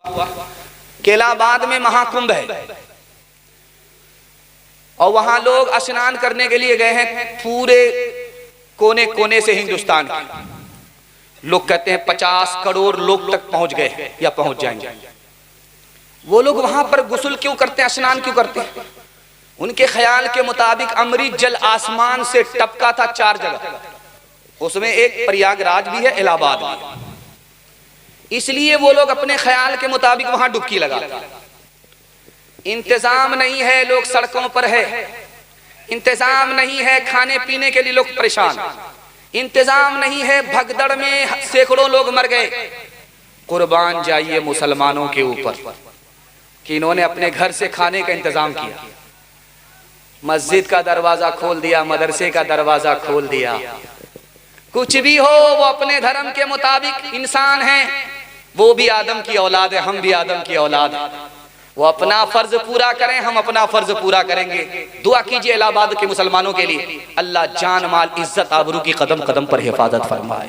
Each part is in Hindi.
कि इलाहाबाद में महाकुंभ है और वहां लोग स्नान करने के लिए गए हैं। पूरे कोने कोने से हिंदुस्तान के लोग कहते हैं 50 करोड़ लोग तक पहुंच गए या पहुंच जाएंगे। वो लोग वहां पर गुस्ल क्यों करते हैं, स्नान क्यों करते हैं? उनके ख्याल के मुताबिक अमृत जल आसमान से टपका था 4 जगह, उसमें एक प्रयागराज भी है, इलाहाबाद भी है। इसलिए वो लोग अपने ख्याल के मुताबिक वहां डुबकी लगाते हैं। इंतजाम नहीं है, लोग सड़कों पर है। इंतजाम नहीं है, खाने पीने के लिए लोग परेशान। इंतजाम नहीं है, भगदड़ में सैकड़ों लोग मर गए। कुर्बान जाइए मुसलमानों के ऊपर कि इन्होंने अपने घर से खाने का इंतजाम किया, मस्जिद का दरवाजा खोल दिया, मदरसे का दरवाजा खोल दिया। कुछ भी हो, वो अपने धर्म के मुताबिक इंसान हैं, वो भी आदम की औलाद है, हम भी आदम की औलाद है। वो अपना फर्ज पूरा करें, हम अपना फर्ज पूरा करेंगे। दुआ कीजिए इलाहाबाद के मुसलमानों के लिए, अल्लाह जान माल इज्जत आबरू की कदम कदम पर हिफाजत फरमाए।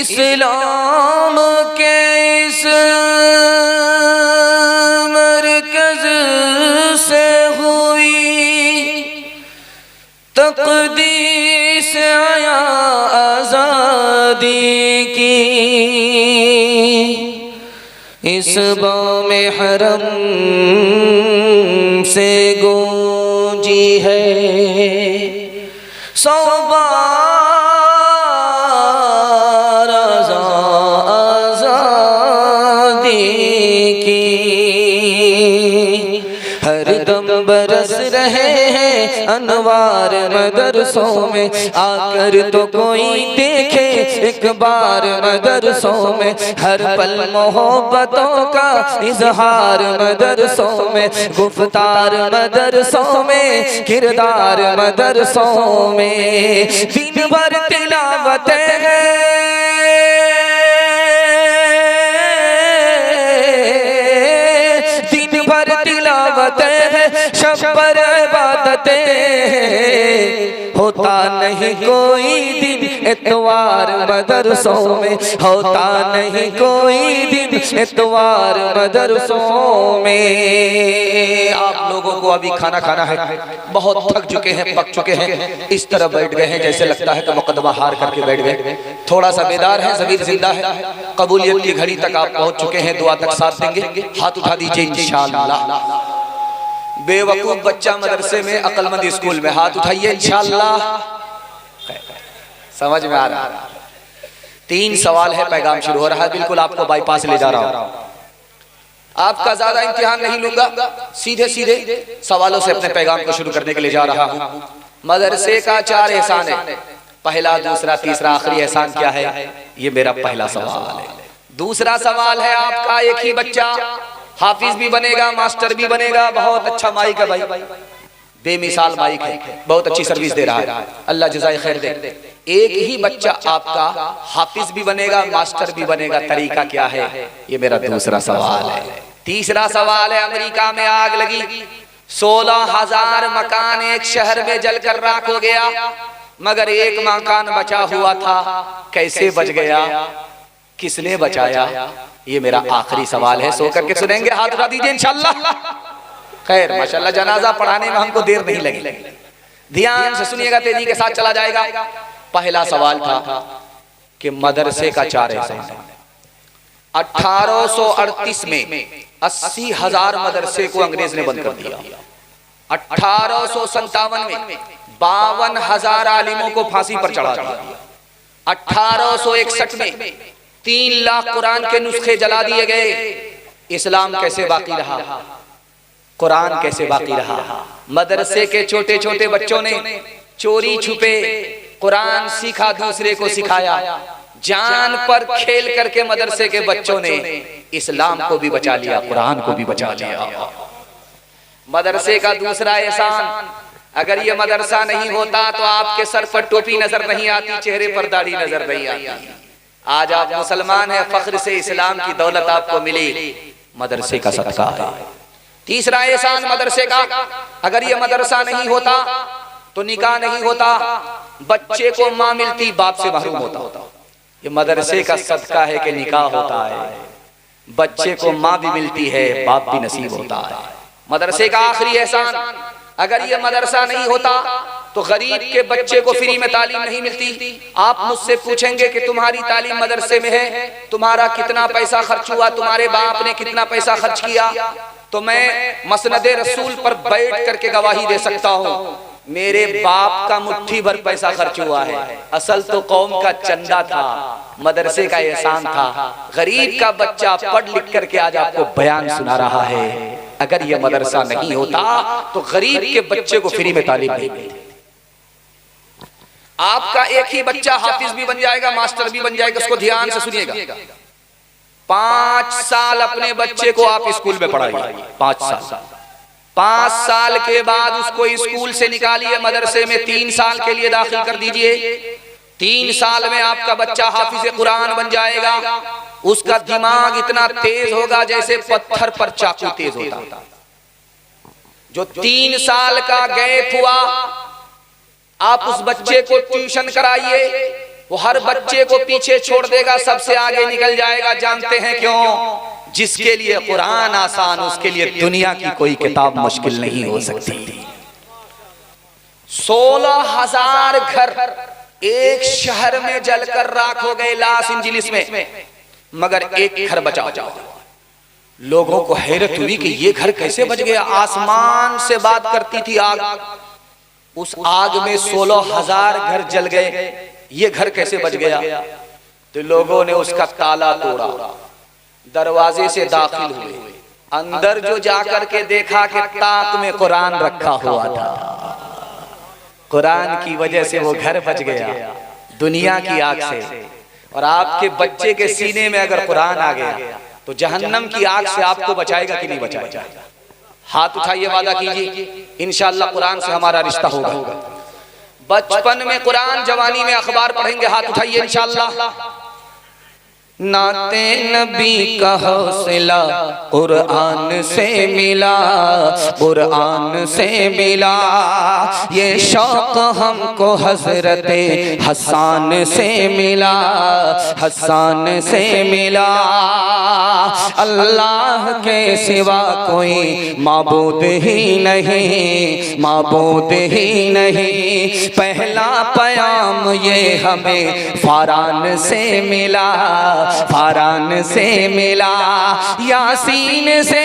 इस्लाम के इस मरकज से हुई तक़दीस आया आज़ादी की, इस बाम हरम से गूंजी है सौ बार आज़ादी की। हर दम बरस रहे हैं अनवार मदरसों में, आकर तो कोई देखे एक बार मदरसों में। हर पल मोहब्बतों का इजहार मदरसों में, गुफ्तार मदरसों में, किरदार मदरसों में। दिन भर तिलावतें हैं, दिन भर तिलावतें हैं, शब पर इबादतें। होता नहीं कोई दिन इतवार मदरसों में, होता नहीं कोई दिन इतवार मदरसों में। आप लोगों को अभी खाना खाना है, बहुत थक चुके हैं, पक चुके हैं, इस तरह बैठ गए हैं जैसे लगता है कि मुकदमा हार करके बैठ गए। थोड़ा सा बेदार है, ज़मीर जिंदा है, कबूलियत की घड़ी तक आप पहुंच चुके हैं। दुआ तक साथ देंगे, हाथ उठा दीजिए इंशाअल्लाह। बेवकूफ बच्चा मदरसे में, अक्लमंद स्कूल में, हाथ उठाइए इंशाअल्लाह। समझ में आ रहा है? 3 सवाल है, पैगाम शुरू हो रहा है, बिल्कुल आपको बाईपास ले जा रहा हूं। आपका ज्यादा इम्तिहान नहीं लूंगा, सीधे सीधे सवालों से अपने पैगाम को शुरू करने के लिए जा रहा हूं। मदरसे का 4 एहसान है, पहला, दूसरा, तीसरा, आखिरी एहसान क्या है? ये मेरा पहला सवाल है। दूसरा सवाल है आपका, एक ही बच्चा हाफिज भी बनेगा, मास्टर भी बनेगा, बहुत अच्छा माइक है भाई, बेमिसाल माइक है, बहुत अच्छी सर्विस दे रहा है, अल्लाह जज़ाए खैर दे। एक ही बच्चा आपका हाफिज भी बनेगा, मास्टर भी बनेगा, तरीका क्या है? ये मेरा दूसरा सवाल है। तीसरा सवाल है, अमेरिका में आग लगी, 16,000 मकान एक शहर में जलकर राख हो गया, मगर एक मकान बचा हुआ था, कैसे बच गया, किसने बचाया? ये मेरा आखिरी सवाल है, सो करके सुनेंगे, हाथ उठा दीजिए इंशाल्लाह। खैर माशाल्लाह, जनाजा पढ़ाने में हमको देर नहीं लगी, ध्यान से सुनिएगा, तेजी के साथ चला जाएगा। पहला सवाल था कि मदरसे का 4 एहसान। 1838 में 80,000 मदरसे को अंग्रेज ने बंद कर दिया। 1857 में 52,000 आलिमों को फांसी पर चढ़ा दिया। 1861 में 3 लाख कुरान के नुस्खे जला दिए गए। इस्लाम कैसे बाकी रहा, कुरान कैसे बाकी रहा? मदरसे के छोटे छोटे बच्चों ने चोरी छुपे कुरान सीखा, दूसरे को सिखाया, जान पर खेल करके मदरसे के बच्चों ने इस्लाम को भी बचा लिया, कुरान को भी बचा लिया। मदरसे का दूसरा एहसान, अगर ये मदरसा नहीं होता तो आपके सर पर टोपी नजर नहीं आती, चेहरे पर दाढ़ी नजर नहीं आती। आज आप मुसलमान हैं, फख्र से इस्लाम की दौलत आपको मिली, मदरसे का सदका है। तीसरा एहसान मदरसे का, अगर ये मदरसा नहीं होता तो निकाह नहीं होता, बच्चे को माँ मिलती, बाप से महरूम होता। ये मदरसे का सदका है कि निकाह होता है, बच्चे को माँ भी मिलती है, बाप भी नसीब होता है। मदरसे का आखिरी एहसान, अगर ये मदरसा नहीं होता तो गरीब के बच्चे को फ्री में तालीम नहीं मिलती। आप मुझसे पूछेंगे कि तुम्हारी तालीम मदरसे में है, तुम्हारा कितना पैसा खर्च हुआ, तुम्हारे बाप ने कितना पैसा खर्च किया, तो मैं मसनदे रसूल पर बैठ करके गवाही दे सकता हूँ, मेरे बाप का मुट्ठी भर पैसा खर्च हुआ है। असल तो कौम का चंदा था, मदरसे का एहसान था। गरीब का बच्चा पढ़ लिख करके आज आपको बयान सुना रहा है। अगर यह मदरसा नहीं होता तो गरीब के बच्चे को फ्री में तालीम नहीं मिलती। आपका एक ही बच्चा हाफिज भी बन जाएगा, मास्टर भी बन जाएगा। उसको ध्यान से सुनिएगा, 5 साल अपने बच्चे को आप स्कूल में पढ़ाइए, 5 साल। 5 साल के बाद उसको स्कूल से निकालिए, मदरसे में 3 साल के लिए दाखिल कर दीजिए। 3 साल में आपका बच्चा हाफिज कुरान बन जाएगा। उसका दिमाग इतना तेज होगा जैसे पत्थर पर चाकू तेज होता। जो 3 साल का गैप हुआ, आप उस बच्चे को ट्यूशन कराइए, वो हर बच्चे को पीछे छोड़ देगा, सबसे आगे निकल जाएगा। जानते हैं क्यों? जिसके लिए कुरान आसान, उसके लिए दुनिया की कोई किताब मुश्किल नहीं हो सकती। 16,000 घर एक शहर में जलकर राख हो गए, लॉस एंजिलिस में, मगर एक घर बचा। लोगों को हैरत हुई कि ये घर कैसे बच गया। आसमान से बात करती थी आग, उस आग में 16,000 घर जल गए, ये घर कैसे बच गया? तो लोगों ने उसका ताला तोड़ा, दरवाजे से दाखिल हुए, अंदर जो जाकर के देखा कि ताक में कुरान रखा हुआ था। कुरान की वजह से वो घर बच गया दुनिया की आग से। और आपके बच्चे के सीने में अगर कुरान आ गया तो जहन्नम की आग से आपको बचाएगा कि नहीं बचाएगा? हाथ उठाइए, वादा कीजिए, इंशाअल्लाह कुरान से हमारा रिश्ता होगा। बचपन में कुरान, जवानी में अखबार पढ़ेंगे, हाथ उठाइए इंशाअल्लाह। नाते नबी का हौसला कुरान से मिला, कुरान से मिला। ये शौक हमको हजरते हसन से मिला, हसन से मिला। अल्लाह के सिवा कोई माबूद ही नहीं, माबूद ही नहीं। पहला पयाम ये हमें फारान से मिला, फारान से मिला। यासीन से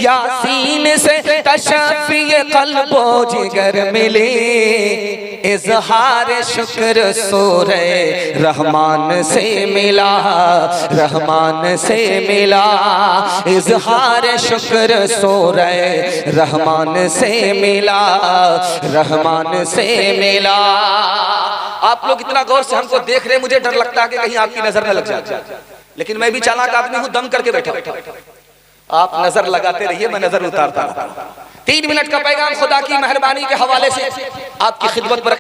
यासीन से तशफ़ी क़ल्बो जिगर मिली। इज़हार शुक्र सूरे रहमान से मिला, रहमान से मिला। इज़हार शुक्र सूरे रहमान से मिला, रहमान से मिला। आप लोग इतना गौर से हमको देख रहे हैं, मुझे डर लगता है कि कहीं आपकी नजर न लग जाए, लेकिन मैं भी चालाक आदमी हूं, दम करके बैठा। आप नजर लगाते रहिए, मैं नजर उतारता। 3 मिनट का पैगाम खुदा की मेहरबानी के हवाले से आपकी खिदमत पर